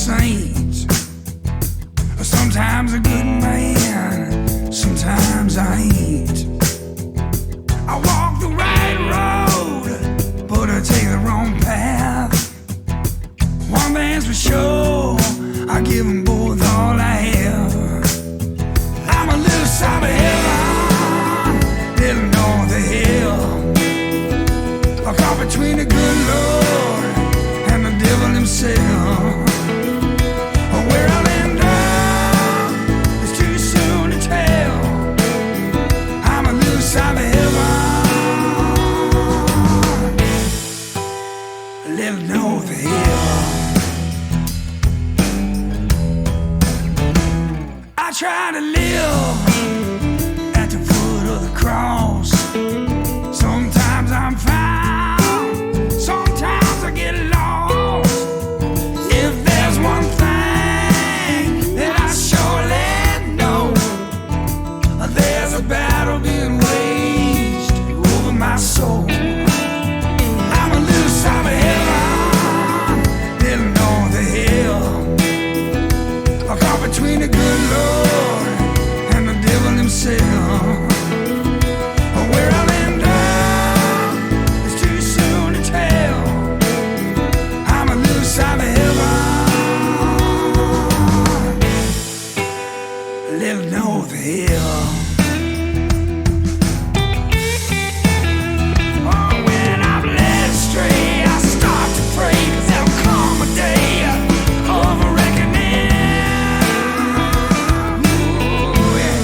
saint, sometimes a good man, sometimes I ain't. I walk the right road, but I take the wrong path. One man's for sure, I give them both all I have. I'm a little south of heaven, little north of hell. I caught between the good Lord and the devil himself. Where I'll end up is too soon to tell. I'm a little south of heaven, a little north of hell. I try to live at the foot of the cross. Sometimes I'm found, sometimes I get lost. If there's one thing that I surely know, there's a battle being waged over my soul. I'm a little south of heaven, little north of hell. I caught between the good Lord and the devil himself. Where I'll end up is too soon to tell. I'm a little south of heaven, a little north of hell. Oh, when I'm led astray, I start to pray, 'cause there'll come a day of reckoning. Ooh, yeah.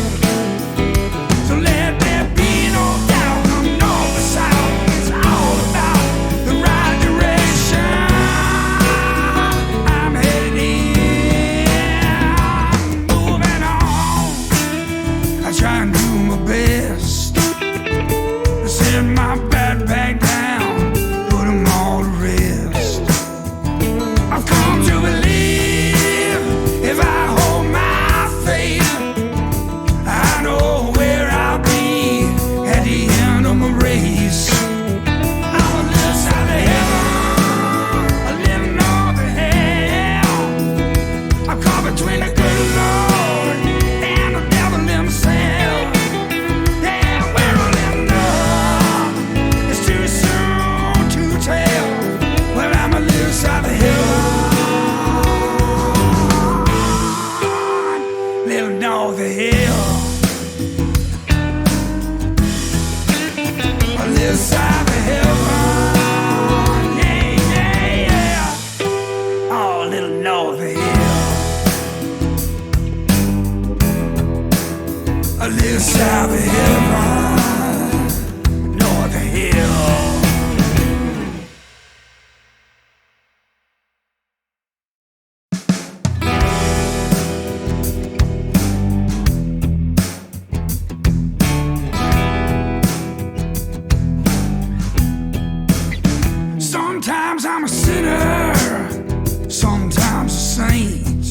So let there be no doubt, I'm north or south, it's all about the right direction. I'm headed in, moving on. I try and do my best, set my backpack down, put them all to rest. I've come to believe if I hold my faith, I know where I'll be at the end of my race. I'm a little south of heaven, a little north of hell. I'm caught between the good Lord and the devil himself. Yeah, where I'll end up is too soon to tell. Well, I'm a little south of heaven, little north of hell. A little south of heaven, yeah, yeah, yeah. Oh, a little north of hell, a little south of heaven, north of hell. Sometimes I'm a sinner, sometimes a saint,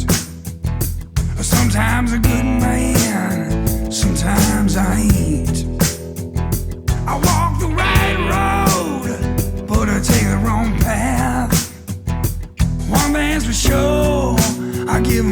sometimes a good man, sometimes I ain't. I walk the right road, but I take the wrong path. One man's for sure, I give him